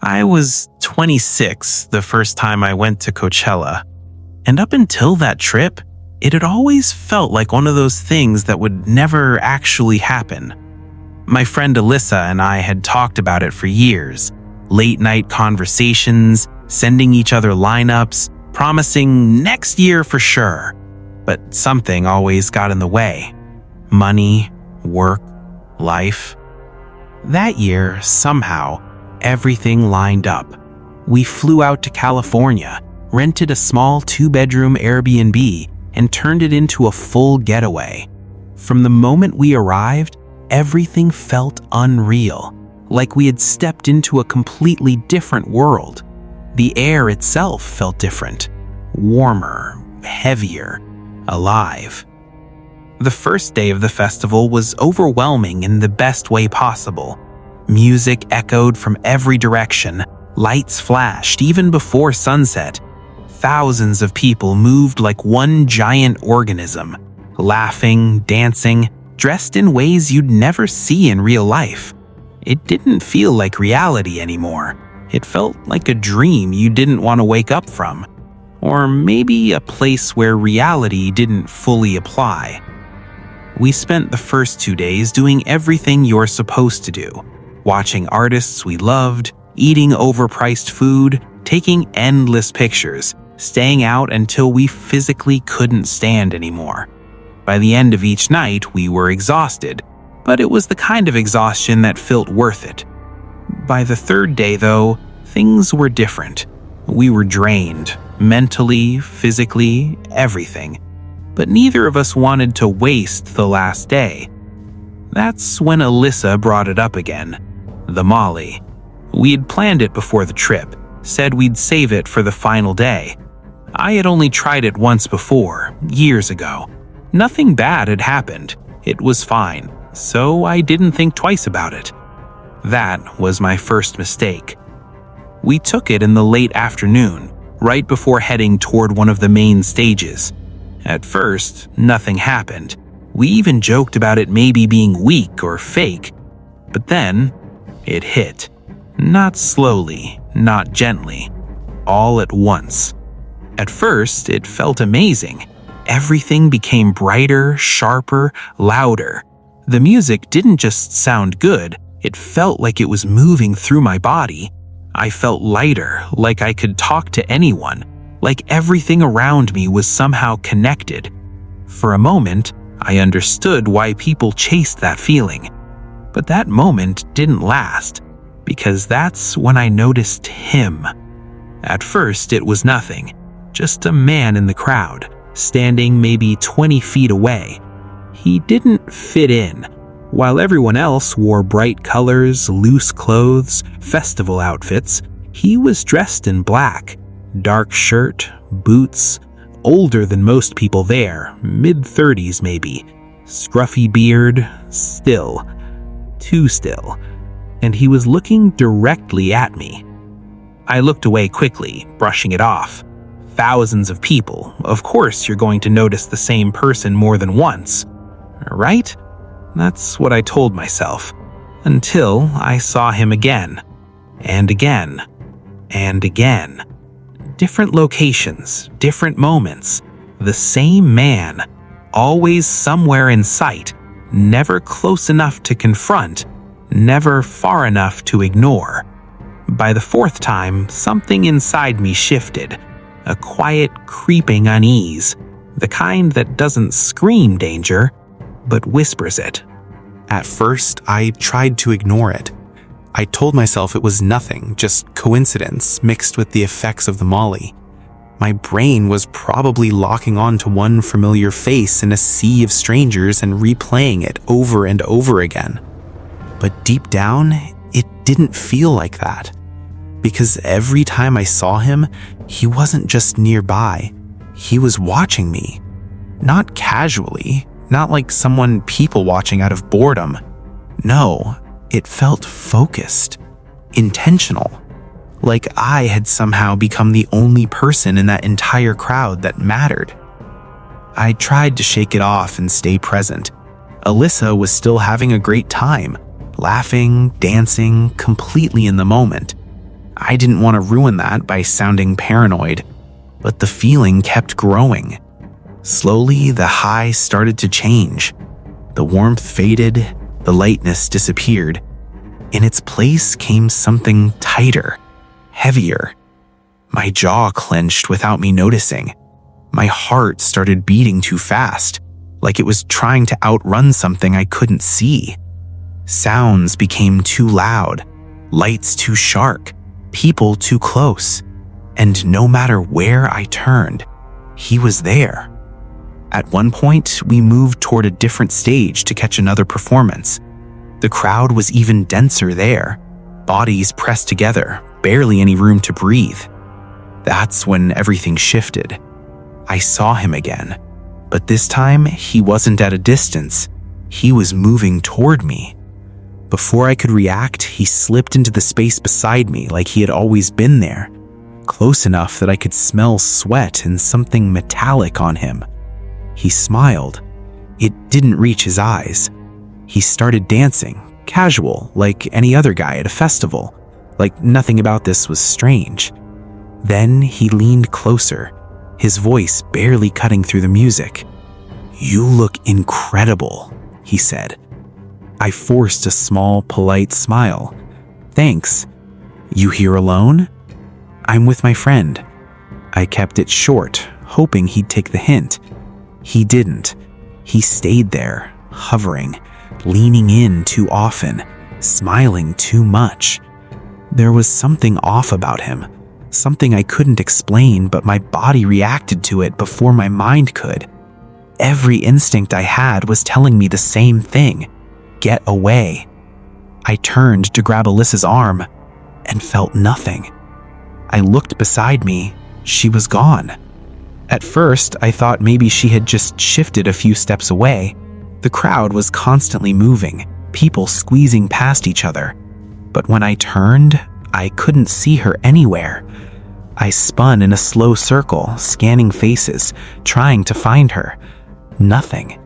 I was 26 the first time I went to Coachella, and up until that trip, it had always felt like one of those things that would never actually happen. My friend Alyssa and I had talked about it for years, late-night conversations, sending each other lineups, promising next year for sure. But something always got in the way. Money, work, life. That year, somehow, everything lined up. We flew out to California, rented a small 2-bedroom Airbnb, and turned it into a full getaway. From the moment we arrived, everything felt unreal, like we had stepped into a completely different world. The air itself felt different, warmer, heavier, alive. The first day of the festival was overwhelming in the best way possible. Music echoed from every direction, lights flashed even before sunset. Thousands of people moved like one giant organism, laughing, dancing, dressed in ways you'd never see in real life. It didn't feel like reality anymore. It felt like a dream you didn't want to wake up from, or maybe a place where reality didn't fully apply. We spent the first 2 days doing everything you're supposed to do, watching artists we loved, eating overpriced food, taking endless pictures, staying out until we physically couldn't stand anymore. By the end of each night, we were exhausted, but it was the kind of exhaustion that felt worth it. By the third day, though, things were different. We were drained, mentally, physically, everything. But neither of us wanted to waste the last day. That's when Alyssa brought it up again. The Molly. We had planned it before the trip, said we'd save it for the final day. I had only tried it once before, years ago. Nothing bad had happened. It was fine, so I didn't think twice about it. That was my first mistake. We took it in the late afternoon, right before heading toward one of the main stages. At first, nothing happened. We even joked about it maybe being weak or fake. But then, it hit. Not slowly, not gently. All at once. At first, it felt amazing. Everything became brighter, sharper, louder. The music didn't just sound good, it felt like it was moving through my body. I felt lighter, like I could talk to anyone, like everything around me was somehow connected. For a moment, I understood why people chased that feeling. But that moment didn't last, because that's when I noticed him. At first, it was nothing, just a man in the crowd, standing maybe 20 feet away. He didn't fit in. While everyone else wore bright colors, loose clothes, festival outfits, he was dressed in black. Dark shirt, boots, older than most people there, mid-30s maybe. Scruffy beard, still. Too still. And he was looking directly at me. I looked away quickly, brushing it off. Thousands of people. Of course you're going to notice the same person more than once. Right? That's what I told myself. Until I saw him again. And again. And again. Different locations, different moments. The same man. Always somewhere in sight. Never close enough to confront. Never far enough to ignore. By the fourth time, something inside me shifted. A quiet, creeping unease. The kind that doesn't scream danger, but whispers it. At first, I tried to ignore it. I told myself it was nothing, just coincidence mixed with the effects of the Molly. My brain was probably locking on to one familiar face in a sea of strangers and replaying it over and over again. But deep down, it didn't feel like that. Because every time I saw him, he wasn't just nearby. He was watching me. Not casually, not like someone people watching out of boredom. No, it felt focused, intentional. Like I had somehow become the only person in that entire crowd that mattered. I tried to shake it off and stay present. Alyssa was still having a great time, laughing, dancing, completely in the moment. I didn't want to ruin that by sounding paranoid, but the feeling kept growing. Slowly, the high started to change. The warmth faded, the lightness disappeared. In its place came something tighter, heavier. My jaw clenched without me noticing. My heart started beating too fast, like it was trying to outrun something I couldn't see. Sounds became too loud, lights too sharp, people too close, and no matter where I turned, he was there. At one point, we moved toward a different stage to catch another performance. The crowd was even denser there, bodies pressed together, barely any room to breathe. That's when everything shifted. I saw him again, but this time he wasn't at a distance. He was moving toward me. Before I could react, he slipped into the space beside me like he had always been there, close enough that I could smell sweat and something metallic on him. He smiled. It didn't reach his eyes. He started dancing, casual, like any other guy at a festival, like nothing about this was strange. Then he leaned closer, his voice barely cutting through the music. "You look incredible," he said. I forced a small, polite smile. "Thanks. You here alone?" "I'm with my friend." I kept it short, hoping he'd take the hint. He didn't. He stayed there, hovering, leaning in too often, smiling too much. There was something off about him, something I couldn't explain, but my body reacted to it before my mind could. Every instinct I had was telling me the same thing: get away. I turned to grab Alyssa's arm and felt nothing. I looked beside me. She was gone. At first, I thought maybe she had just shifted a few steps away. The crowd was constantly moving, people squeezing past each other. But when I turned, I couldn't see her anywhere. I spun in a slow circle, scanning faces, trying to find her. Nothing.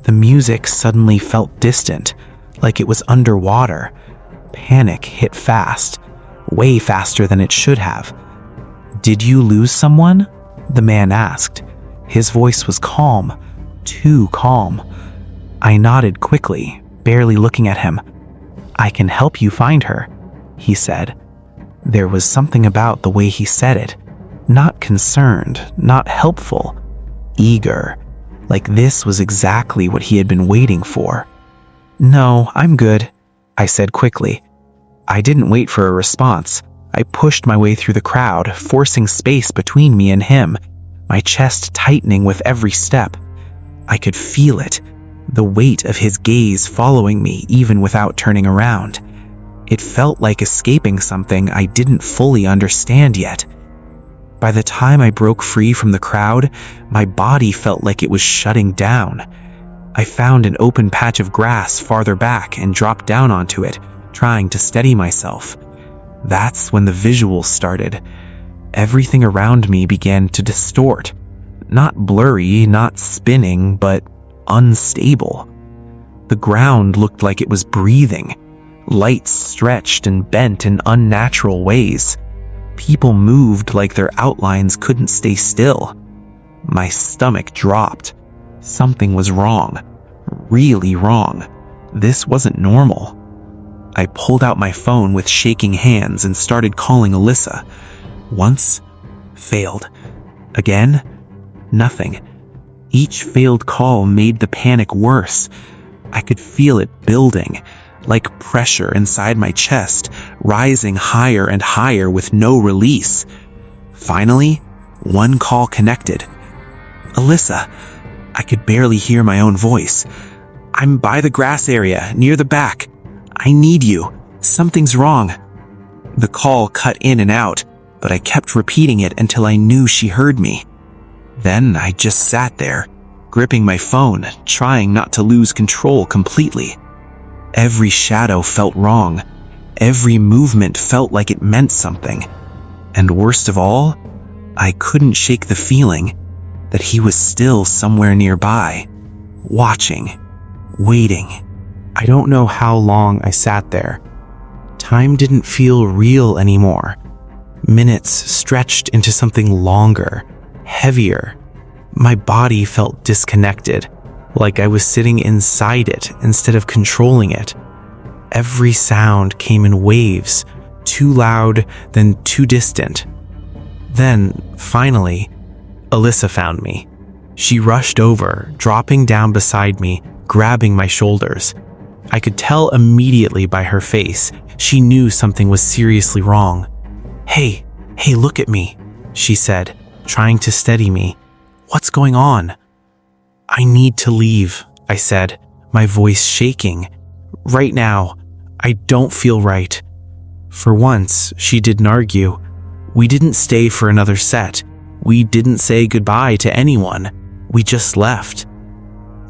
The music suddenly felt distant, like it was underwater. Panic hit fast, way faster than it should have. "Did you lose someone?" the man asked. His voice was calm, too calm. I nodded quickly, barely looking at him. "I can help you find her," he said. There was something about the way he said it. Not concerned, not helpful, eager, like this was exactly what he had been waiting for. "No, I'm good," I said quickly. I didn't wait for a response. I pushed my way through the crowd, forcing space between me and him, my chest tightening with every step. I could feel it, the weight of his gaze following me even without turning around. It felt like escaping something I didn't fully understand yet. By the time I broke free from the crowd, my body felt like it was shutting down. I found an open patch of grass farther back and dropped down onto it, trying to steady myself. That's when the visuals started. Everything around me began to distort. Not blurry, not spinning, but unstable. The ground looked like it was breathing. Lights stretched and bent in unnatural ways. People moved like their outlines couldn't stay still. My stomach dropped. Something was wrong. Really wrong. This wasn't normal. I pulled out my phone with shaking hands and started calling Alyssa. Once, failed. Again, nothing. Each failed call made the panic worse. I could feel it building, like pressure inside my chest, rising higher and higher with no release. Finally, one call connected. "Alyssa," I could barely hear my own voice. "I'm by the grass area, near the back. I need you. Something's wrong." The call cut in and out, but I kept repeating it until I knew she heard me. Then I just sat there, gripping my phone, trying not to lose control completely. Every shadow felt wrong. Every movement felt like it meant something. And worst of all, I couldn't shake the feeling that he was still somewhere nearby, watching, waiting. I don't know how long I sat there. Time didn't feel real anymore. Minutes stretched into something longer, heavier. My body felt disconnected, like I was sitting inside it instead of controlling it. Every sound came in waves, too loud, then too distant. Then, finally, Alyssa found me. She rushed over, dropping down beside me, grabbing my shoulders. I could tell immediately by her face she knew something was seriously wrong. Hey, look at me," she said, trying to steady me. "What's going on?" "I need to leave," I said, my voice shaking. "Right now. I don't feel right." For once, she didn't argue. We didn't stay for another set. We didn't say goodbye to anyone. We just left.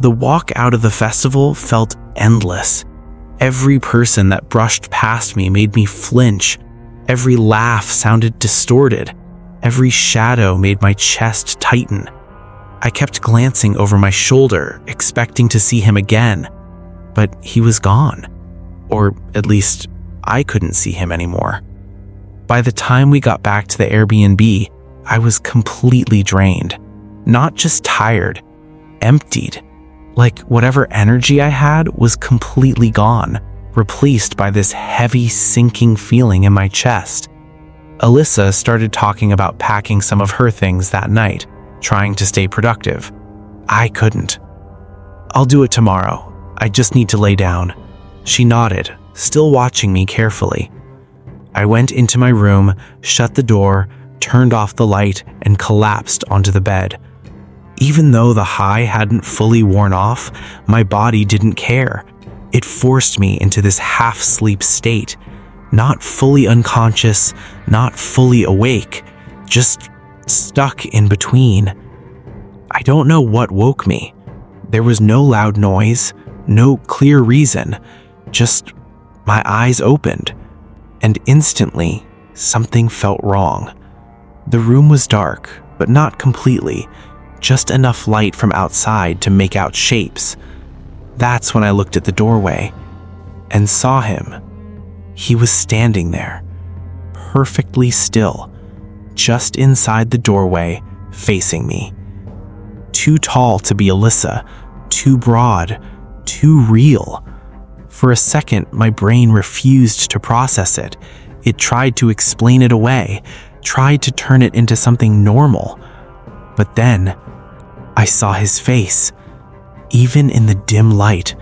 The walk out of the festival felt endless. Every person that brushed past me made me flinch. Every laugh sounded distorted. Every shadow made my chest tighten. I kept glancing over my shoulder, expecting to see him again. But he was gone. Or at least, I couldn't see him anymore. By the time we got back to the Airbnb, I was completely drained. Not just tired, emptied. Like whatever energy I had was completely gone, replaced by this heavy, sinking feeling in my chest. Alyssa started talking about packing some of her things that night, trying to stay productive. I couldn't. "I'll do it tomorrow. I just need to lay down." She nodded, still watching me carefully. I went into my room, shut the door, turned off the light, and collapsed onto the bed. Even though the high hadn't fully worn off, my body didn't care. It forced me into this half-sleep state. Not fully unconscious, not fully awake, just stuck in between. I don't know what woke me. There was no loud noise, no clear reason, just my eyes opened, and instantly something felt wrong. The room was dark, but not completely, just enough light from outside to make out shapes. That's when I looked at the doorway and saw him. He was standing there, perfectly still, just inside the doorway, facing me. Too tall to be Alyssa, too broad, too real. For a second, my brain refused to process it. It tried to explain it away, tried to turn it into something normal. But then, I saw his face. Even in the dim light,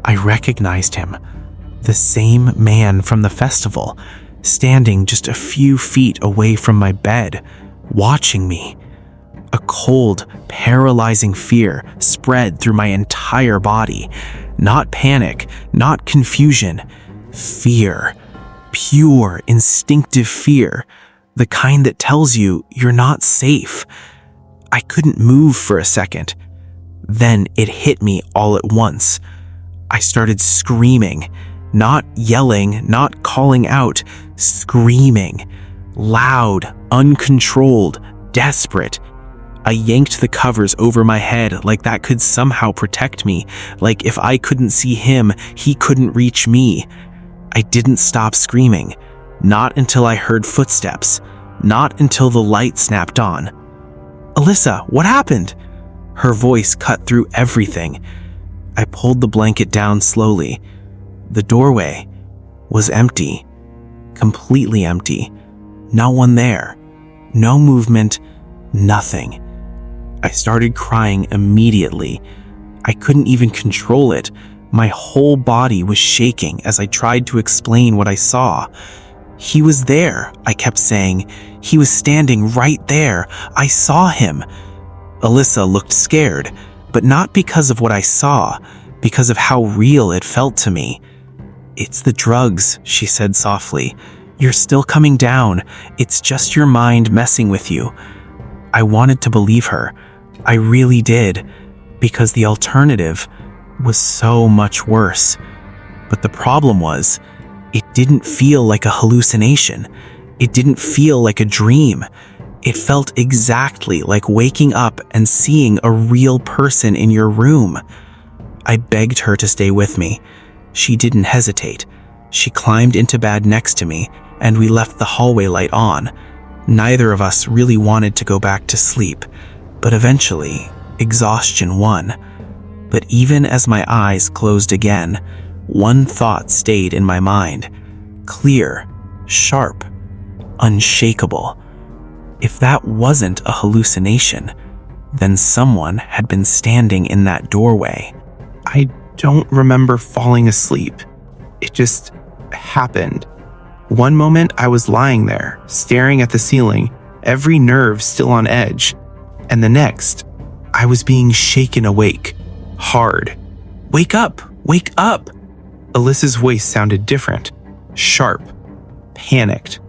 I recognized him. The same man from the festival, standing just a few feet away from my bed, watching me. A cold, paralyzing fear spread through my entire body. Not panic, not confusion. Fear. Pure, instinctive fear. The kind that tells you you're not safe. I couldn't move for a second. Then it hit me all at once. I started screaming. Not yelling, not calling out. Screaming. Loud, uncontrolled, desperate. I yanked the covers over my head like that could somehow protect me, like if I couldn't see him, he couldn't reach me. I didn't stop screaming, not until I heard footsteps, not until the light snapped on. "Alyssa, what happened?" Her voice cut through everything. I pulled the blanket down slowly. The doorway was empty, completely empty. No one there, no movement, nothing. I started crying immediately. I couldn't even control it. My whole body was shaking as I tried to explain what I saw. "He was there," I kept saying. "He was standing right there. I saw him." Alyssa looked scared, but not because of what I saw, because of how real it felt to me. "It's the drugs," she said softly. "You're still coming down. It's just your mind messing with you." I wanted to believe her. I really did, because the alternative was so much worse. But the problem was, it didn't feel like a hallucination. It didn't feel like a dream. It felt exactly like waking up and seeing a real person in your room. I begged her to stay with me. She didn't hesitate. She climbed into bed next to me, and we left the hallway light on. Neither of us really wanted to go back to sleep, but eventually, exhaustion won. But even as my eyes closed again, one thought stayed in my mind. Clear, sharp, unshakable. If that wasn't a hallucination, then someone had been standing in that doorway. I don't remember falling asleep. It just happened. One moment I was lying there, staring at the ceiling, every nerve still on edge. And the next, I was being shaken awake, hard. Wake up! Wake up! Alyssa's voice sounded different, sharp, panicked.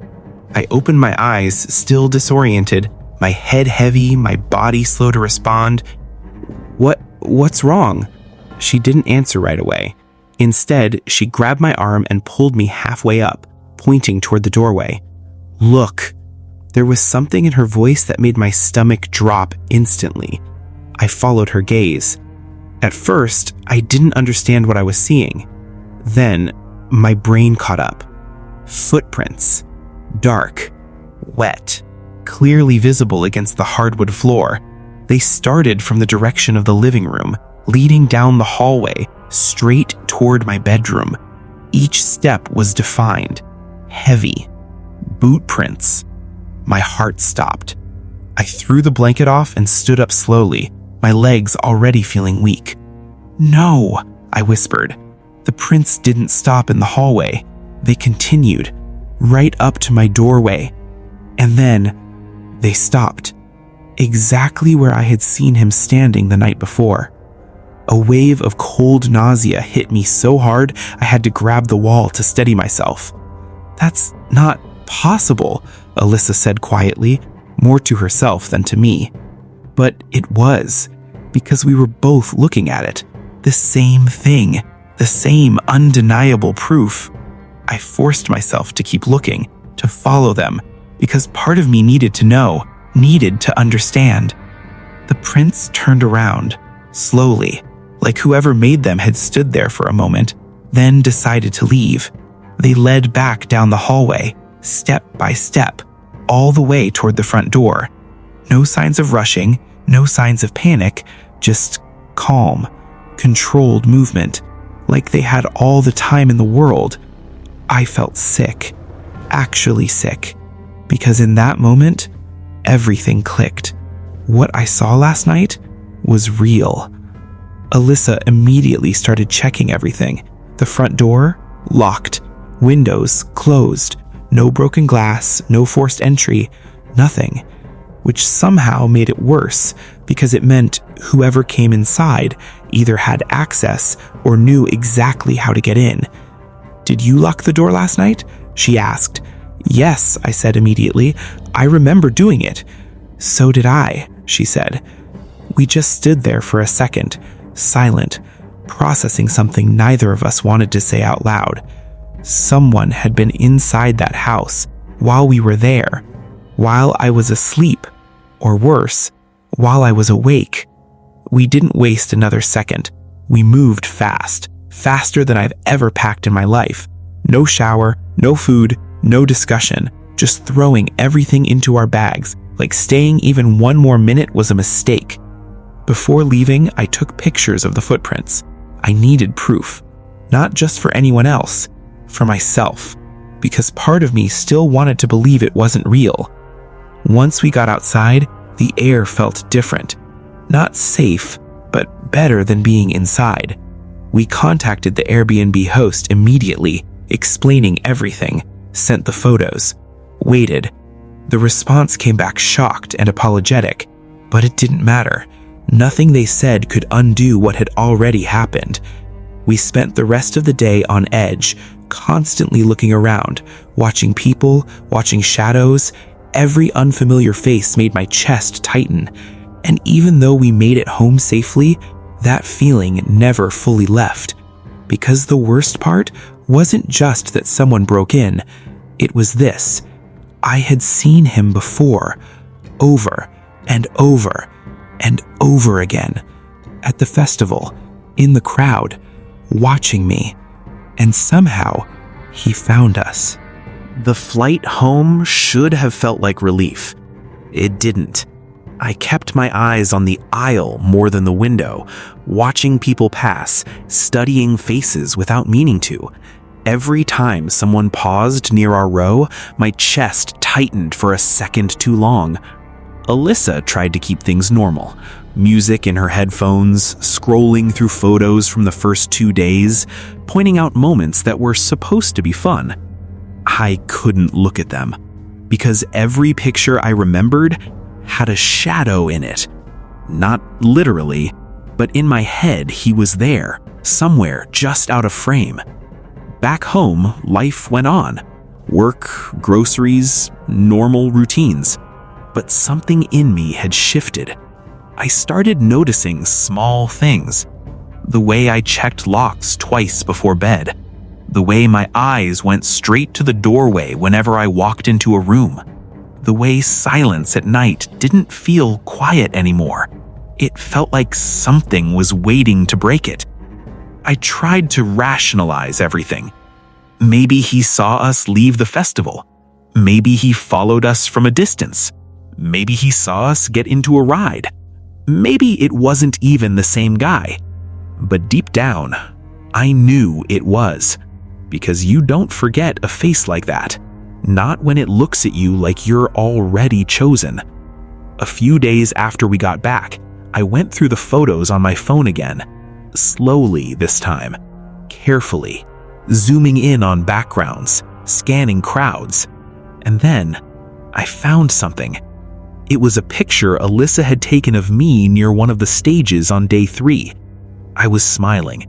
I opened my eyes, still disoriented, my head heavy, my body slow to respond. What's wrong? She didn't answer right away. Instead, she grabbed my arm and pulled me halfway up, pointing toward the doorway. Look. There was something in her voice that made my stomach drop instantly. I followed her gaze. At first, I didn't understand what I was seeing. Then, my brain caught up. Footprints. Dark. Wet. Clearly visible against the hardwood floor. They started from the direction of the living room, leading down the hallway, straight toward my bedroom. Each step was defined. Heavy. Boot prints. My heart stopped. I threw the blanket off and stood up slowly, my legs already feeling weak. No, I whispered. The prints didn't stop in the hallway. They continued, right up to my doorway. And then, they stopped, exactly where I had seen him standing the night before. A wave of cold nausea hit me so hard I had to grab the wall to steady myself. That's not possible, Alyssa said quietly, more to herself than to me. But it was, because we were both looking at it. The same thing, the same undeniable proof. I forced myself to keep looking, to follow them, because part of me needed to know, needed to understand. The prints turned around, slowly, like whoever made them had stood there for a moment, then decided to leave. They led back down the hallway, step by step, all the way toward the front door. No signs of rushing, no signs of panic, just calm, controlled movement, like they had all the time in the world. I felt sick, actually sick, because in that moment, everything clicked. What I saw last night was real. Alyssa immediately started checking everything. The front door, locked. Windows, closed. No broken glass, no forced entry, nothing. Which somehow made it worse, because it meant whoever came inside either had access or knew exactly how to get in. "Did you lock the door last night?" she asked. "Yes," I said immediately. "I remember doing it." "So did I," she said. We just stood there for a second, silent, processing something neither of us wanted to say out loud. Someone had been inside that house while we were there, while I was asleep, or worse, while I was awake. We didn't waste another second. We moved fast, faster than I've ever packed in my life. No shower, no food, no discussion, just throwing everything into our bags, like staying even one more minute was a mistake. Before leaving, I took pictures of the footprints. I needed proof, not just for anyone else, for myself, because part of me still wanted to believe it wasn't real. Once we got outside, the air felt different. Not safe, but better than being inside. We contacted the Airbnb host immediately, explaining everything, sent the photos, waited. The response came back shocked and apologetic, but it didn't matter. Nothing they said could undo what had already happened. We spent the rest of the day on edge, constantly looking around, watching people, watching shadows. Every unfamiliar face made my chest tighten. And even though we made it home safely, that feeling never fully left. Because the worst part wasn't just that someone broke in. It was this. I had seen him before, over and over and over again. At the festival, in the crowd, watching me. And somehow, He found us. The flight home should have felt like relief. It didn't. I kept my eyes on the aisle more than the window, watching people pass, studying faces without meaning to. Every time someone paused near our row, my chest tightened for a second too long. Alyssa tried to keep things normal. Music in her headphones, scrolling through photos from the first 2 days, pointing out moments that were supposed to be fun. I couldn't look at them, because every picture I remembered had a shadow in it. Not literally, but in my head he was there, somewhere just out of frame. Back home, life went on. Work, groceries, normal routines. But something in me had shifted. I started noticing small things. The way I checked locks twice before bed. The way my eyes went straight to the doorway whenever I walked into a room. The way silence at night didn't feel quiet anymore. It felt like something was waiting to break it. I tried to rationalize everything. Maybe he saw us leave the festival. Maybe he followed us from a distance. Maybe he saw us get into a ride. Maybe it wasn't even the same guy. But deep down, I knew it was. Because you don't forget a face like that. Not when it looks at you like you're already chosen. A few days after we got back, I went through the photos on my phone again. Slowly this time. Carefully. Zooming in on backgrounds. Scanning crowds. And then, I found something. It was a picture Alyssa had taken of me near one of the stages on day 3. I was smiling.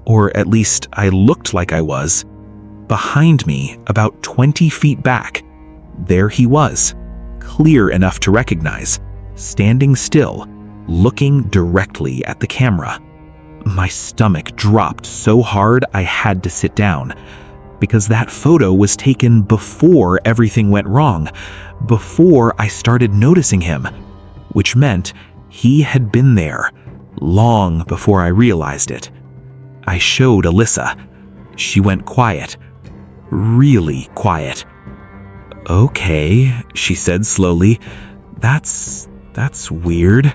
Or at least I looked like I was. Behind me, about 20 feet back, there he was, clear enough to recognize, standing still, looking directly at the camera. My stomach dropped so hard I had to sit down, because that photo was taken before everything went wrong, before I started noticing him, which meant he had been there, long before I realized it. I showed Alyssa. She went quiet. Really quiet. "Okay," she said slowly. That's weird."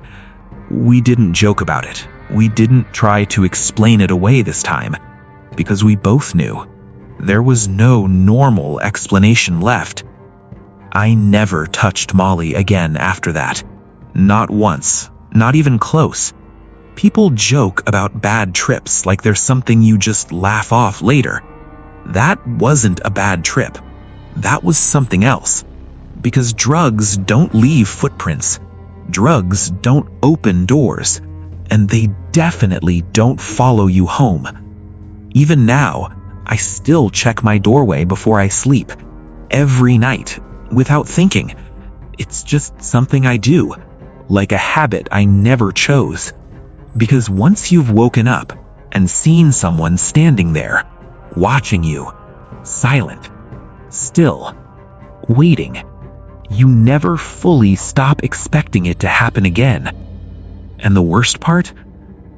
We didn't joke about it. We didn't try to explain it away this time, because we both knew. There was no normal explanation left. I never touched Molly again after that. Not once. Not even close. People joke about bad trips like there's something you just laugh off later. That wasn't a bad trip. That was something else. Because drugs don't leave footprints. Drugs don't open doors. And they definitely don't follow you home. Even now, I still check my doorway before I sleep. Every night, without thinking. It's just something I do. Like a habit I never chose. Because once you've woken up and seen someone standing there, watching you, silent, still, waiting, you never fully stop expecting it to happen again. And the worst part?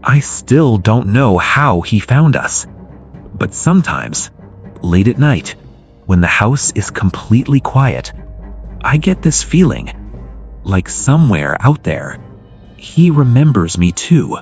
I still don't know how he found us. But sometimes, late at night, when the house is completely quiet, I get this feeling, like somewhere out there, he remembers me too.